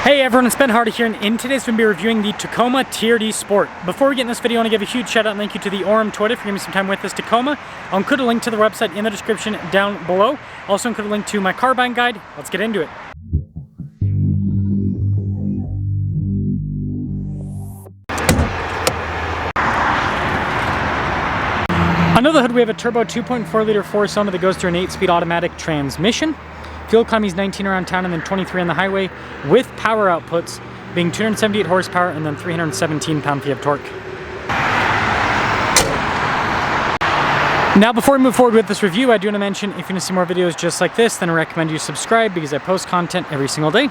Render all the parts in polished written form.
Hey everyone, it's Ben Hardy here, and in today's video we'll be reviewing the Tacoma TRD Sport. Before we get in this video, I want to give a huge shout out and thank you to the Orem Toyota for giving me some time with this Tacoma. I'll include a link to the website in the description down below. I'll also include a link to my car buying guide. Let's get into it. Under the hood we have a turbo 2.4 liter 4-cylinder that goes through an 8-speed automatic transmission. Fuel economy is 19 around town and then 23 on the highway, with power outputs being 278 horsepower and then 317 pound-feet of torque. Now before we move forward with this review, I do want to mention if you want to see more videos just like this, then I recommend you subscribe because I post content every single day.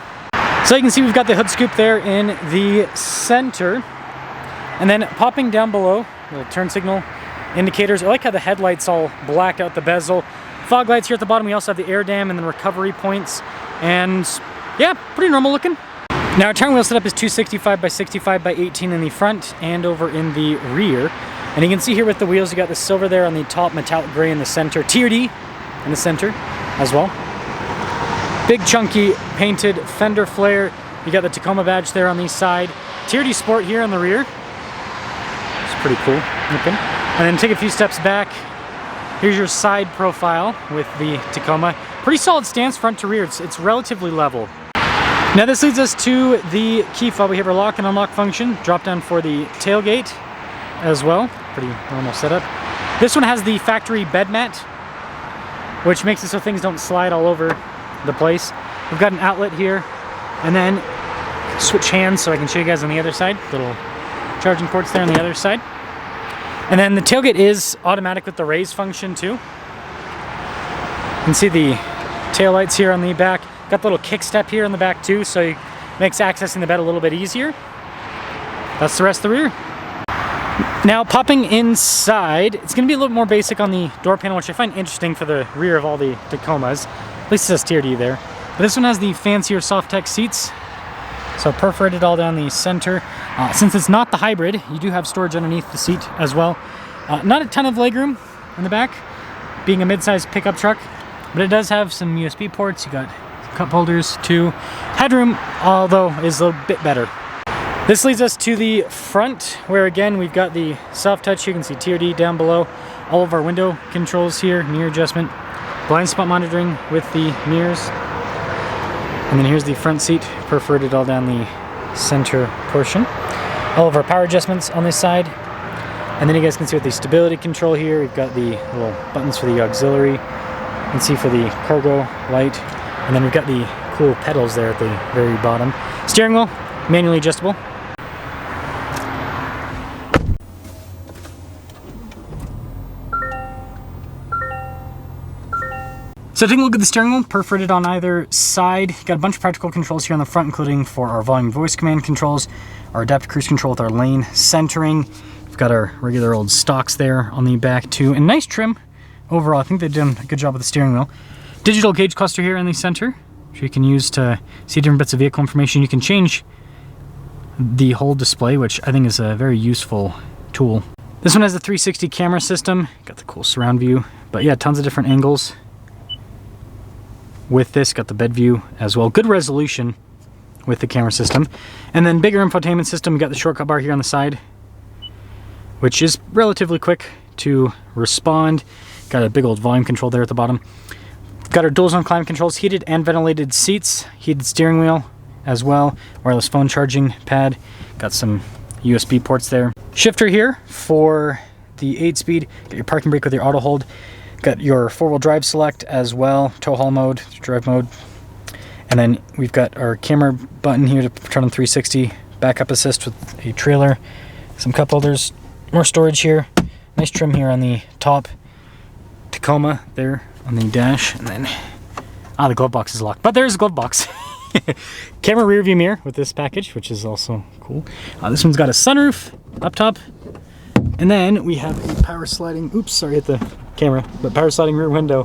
So you can see we've got the hood scoop there in the center, and then popping down below, little turn signal indicators. I like how the headlights all black out the bezel. Fog lights here at the bottom. We also have the air dam and then recovery points, and yeah, pretty normal looking. Now our turn wheel setup is 265 by 65 by 18 in the front and over in the rear. And you can see here with the wheels, you got the silver there on the top, metallic gray in the center, TRD in the center as well. Big chunky painted fender flare. You got the Tacoma badge there on the side. TRD Sport here on the rear. It's pretty cool looking. And then take a few steps back. Here's your side profile with the Tacoma. Pretty solid stance front to rear. It's relatively level. Now this leads us to the key fob. We have our lock and unlock function. Drop down for the tailgate as well. Pretty normal setup. This one has the factory bed mat, which makes it so things don't slide all over the place. We've got an outlet here, and then switch hands so I can show you guys on the other side. Little charging ports there on the other side. And then the tailgate is automatic with the raise function too. You can see the tail lights here on the back. Got the little kick step here on the back too, so it makes accessing the bed a little bit easier. That's the rest of the rear. Now popping inside, it's going to be a little more basic on the door panel, which I find interesting for the rear of all the Tacomas. At least it says TRD there. But this one has the fancier Softech seats. So perforated all down the center. Since it's not the hybrid, you do have storage underneath the seat as well. Not a ton of legroom in the back, being a mid-sized pickup truck, but it does have some USB ports. You got cup holders too. Headroom, although, is a little bit better. This leads us to the front, where again we've got the soft touch. You can see TRD down below. All of our window controls here, mirror adjustment, blind spot monitoring with the mirrors. And then here's the front seat, perforated all down the center portion. All of our power adjustments on this side. And then you guys can see with the stability control here, we've got the little buttons for the auxiliary. You can see for the cargo light. And then we've got the cool pedals there at the very bottom. Steering wheel, manually adjustable. So taking a look at the steering wheel, perforated on either side. Got a bunch of practical controls here on the front, including for our volume voice command controls, our adaptive cruise control with our lane centering. We've got our regular old stocks there on the back too, and nice trim overall. I think they've done a good job with the steering wheel. Digital gauge cluster here in the center, which you can use to see different bits of vehicle information. You can change the whole display, which I think is a very useful tool. This one has the 360 camera system. Got the cool surround view, but yeah, tons of different angles. With this, got the bed view as well. Good resolution with the camera system. And then bigger infotainment system. We got the shortcut bar here on the side, which is relatively quick to respond. Got a big old volume control there at the bottom. Got our dual zone climate controls, heated and ventilated seats, heated steering wheel as well, wireless phone charging pad. Got some USB ports there. Shifter here for the 8-speed. Got your parking brake with your auto hold. Got your 4-wheel drive select as well, tow haul mode, drive mode. And then we've got our camera button here to turn on 360, backup assist with a trailer, some cup holders, more storage here. Nice trim here on the top. Tacoma there on the dash, and then, the glove box is locked, but there's a glove box. Camera rear view mirror with this package, which is also cool. This one's got a sunroof up top. And then we have a power sliding, oops, sorry, hit the camera, but power sliding rear window.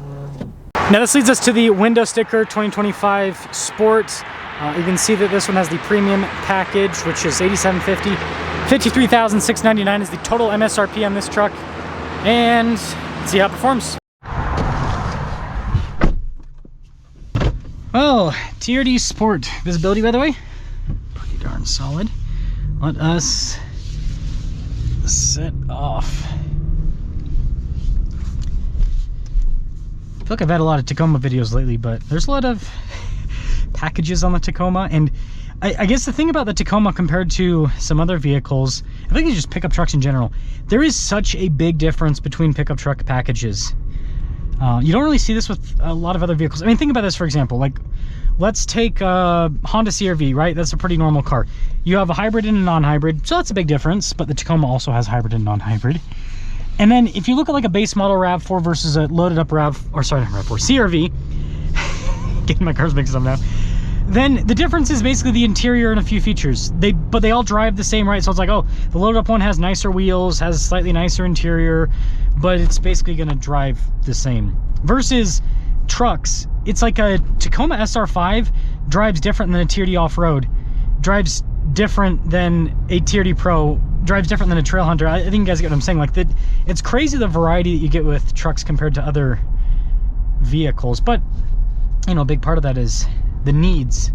Now this leads us to the window sticker 2025 Sport. You can see that this one has the premium package, which is $87.50. $53,699 is the total MSRP on this truck. And let's see how it performs. Oh, TRD Sport. Visibility, by the way? pretty darn solid. Let us set off. I feel like I've had a lot of Tacoma videos lately, but there's a lot of packages on the Tacoma, and I guess the thing about the Tacoma compared to some other vehicles, I think it's just pickup trucks in general, there is such a big difference between pickup truck packages. You don't really see this with a lot of other vehicles. I mean, think about this, for example, like, let's take Honda CR-V, right? That's a pretty normal car. You have a hybrid and a non-hybrid, so that's a big difference, but the Tacoma also has hybrid and non-hybrid. And then if you look at like a base model RAV4 versus a loaded up CR-V, getting my cars mixed up now, then the difference is basically the interior and a few features. But they all drive the same, right? So it's like, oh, the loaded up one has nicer wheels, has slightly nicer interior, but it's basically gonna drive the same. Versus trucks, it's like a Tacoma SR5 drives different than a TRD off-road, drives different than a TRD Pro, drives different than a Trail Hunter. I think you guys get what I'm saying. Like, that, it's crazy the variety that you get with trucks compared to other vehicles. But, you know, a big part of that is the needs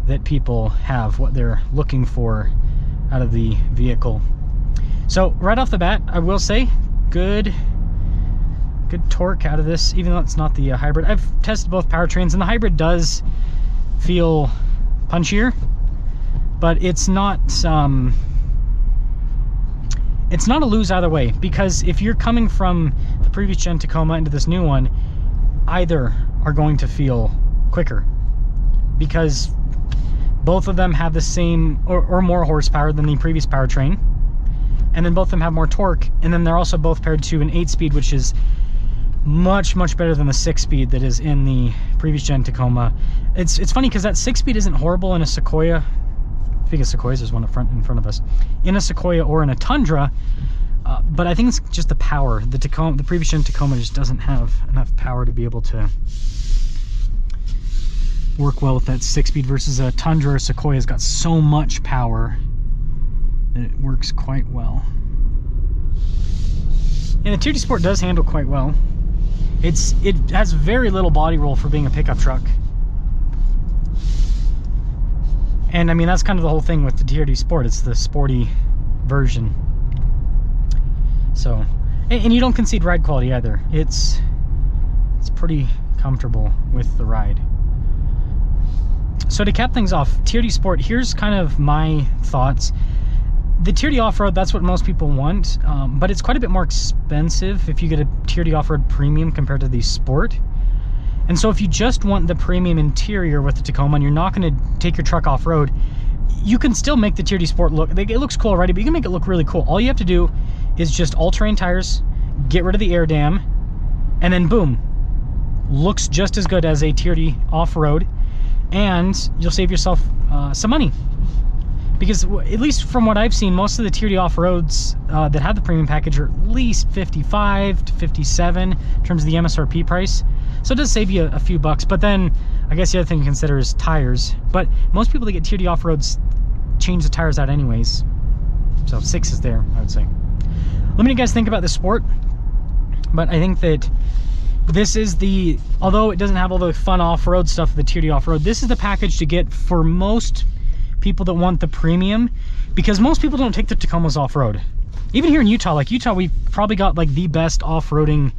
that people have, what they're looking for out of the vehicle. So right off the bat, I will say good torque out of this, even though it's not the hybrid. I've tested both powertrains, and the hybrid does feel punchier, but it's not a lose either way, because if you're coming from the previous gen Tacoma into this new one, either are going to feel quicker, because both of them have the same or more horsepower than the previous powertrain, and then both of them have more torque, and then they're also both paired to an 8-speed, which is much better than the 6-speed that is in the previous gen Tacoma. It's funny because that 6-speed isn't horrible in a Sequoia. Speaking of Sequoias, there's one in front of us, in a Sequoia or in a Tundra, but I think it's just the power. The previous gen Tacoma just doesn't have enough power to be able to work well with that 6-speed, versus a Tundra or Sequoia's got so much power that it works quite well. And the TRD Sport does handle quite well. It has very little body roll for being a pickup truck. And I mean, that's kind of the whole thing with the TRD Sport. It's the sporty version. So, and you don't concede ride quality either. It's pretty comfortable with the ride. So to cap things off, TRD Sport, here's kind of my thoughts. The TRD off-road, that's what most people want, but it's quite a bit more expensive if you get a TRD off-road premium compared to the Sport. And so if you just want the premium interior with the Tacoma and you're not going to take your truck off-road, you can still make the TRD Sport look, it looks cool already, but you can make it look really cool. All you have to do is just all-terrain tires, get rid of the air dam, and then boom, looks just as good as a TRD off-road, and you'll save yourself some money. Because at least from what I've seen, most of the TRD off-roads that have the premium package are at least 55 to 57 in terms of the MSRP price. So it does save you a few bucks. But then I guess the other thing to consider is tires. But most people that get TRD off-roads change the tires out anyways. So 6 is there, I would say. Let me know what you guys think about this Sport. But I think that this is the, although it doesn't have all the fun off-road stuff of the TRD off-road, this is the package to get for most people that want the premium, because most people don't take the Tacomas off-road. Even here in Utah, like Utah, we've probably got like the best off-roading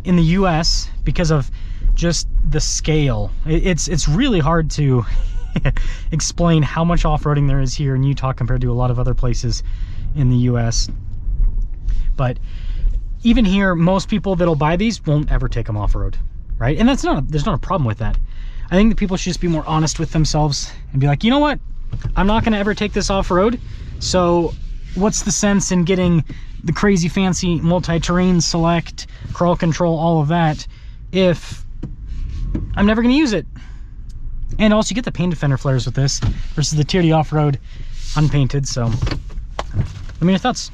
in the US because of just the scale. It's really hard to explain how much off-roading there is here in Utah compared to a lot of other places in the US. But even here, most people that'll buy these won't ever take them off-road, right? And there's not a problem with that. I think that people should just be more honest with themselves and be like, you know what? I'm not going to ever take this off-road, so what's the sense in getting the crazy fancy multi-terrain select, crawl control, all of that, if I'm never going to use it? And also, you get the painted fender flares with this versus the TRD off-road unpainted. So let me know your thoughts.